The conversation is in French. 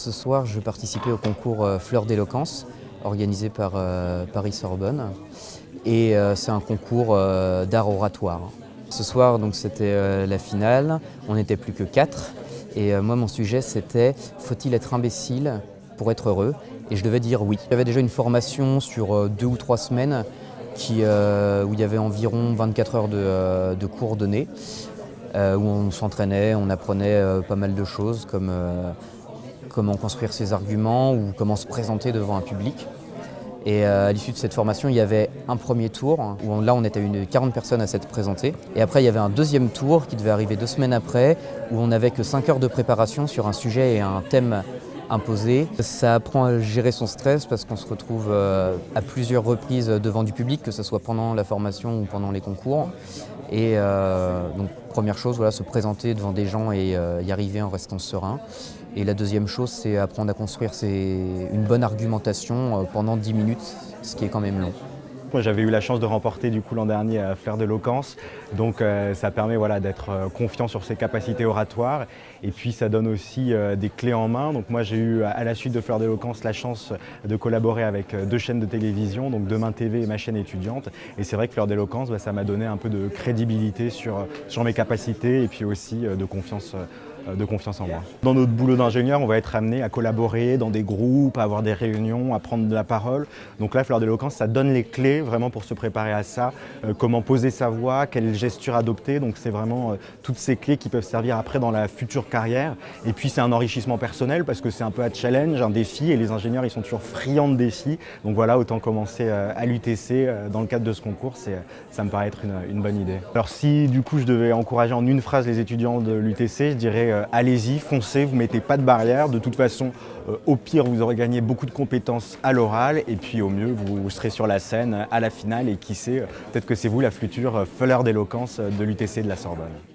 Ce soir, je participais au concours Fleurs d'éloquence, organisé par Paris-Sorbonne. Et c'est un concours d'art oratoire. Ce soir, donc, c'était la finale. On n'était plus que 4. Et moi, mon sujet, c'était « Faut-il être imbécile pour être heureux ?» Et je devais dire oui. J'avais déjà une formation sur 2 ou 3 semaines où il y avait environ 24 heures de cours donnés, où on s'entraînait, on apprenait pas mal de choses comme comment construire ses arguments ou comment se présenter devant un public. Et à l'issue de cette formation, il y avait un premier tour, où là on était 40 personnes à s'être présentées. Et après il y avait un deuxième tour qui devait arriver 2 semaines après, où on n'avait que 5 heures de préparation sur un sujet et un thème imposé. Ça apprend à gérer son stress parce qu'on se retrouve à plusieurs reprises devant du public, que ce soit pendant la formation ou pendant les concours. Et donc première chose, voilà, se présenter devant des gens et y arriver en restant serein. Et la deuxième chose, c'est apprendre à construire une bonne argumentation pendant 10 minutes, ce qui est quand même long. Moi, j'avais eu la chance de remporter l'an dernier à Fleurs d'éloquence, donc ça permet d'être confiant sur ses capacités oratoires et puis ça donne aussi des clés en main. Donc moi j'ai eu à la suite de Fleurs d'éloquence la chance de collaborer avec 2 chaînes de télévision, donc Demain TV et ma chaîne étudiante, et c'est vrai que Fleurs d'éloquence, ça m'a donné un peu de crédibilité sur mes capacités et puis aussi de confiance en moi. Dans notre boulot d'ingénieur, on va être amené à collaborer dans des groupes, à avoir des réunions, à prendre de la parole. Donc là, Fleurs d'éloquence, ça donne les clés vraiment pour se préparer à ça, comment poser sa voix, quelle gesture adopter. Donc c'est vraiment toutes ces clés qui peuvent servir après dans la future carrière. Et puis c'est un enrichissement personnel parce que c'est un peu un challenge, un défi, et les ingénieurs, ils sont toujours friands de défis. Donc voilà, autant commencer à l'UTC dans le cadre de ce concours, ça me paraît être une bonne idée. Alors si du coup je devais encourager en une phrase les étudiants de l'UTC, je dirais allez-y, foncez, vous ne mettez pas de barrière. De toute façon, au pire, vous aurez gagné beaucoup de compétences à l'oral et puis au mieux, vous serez sur la scène à la finale et qui sait, peut-être que c'est vous la future fleur d'éloquence de l'UTC de la Sorbonne.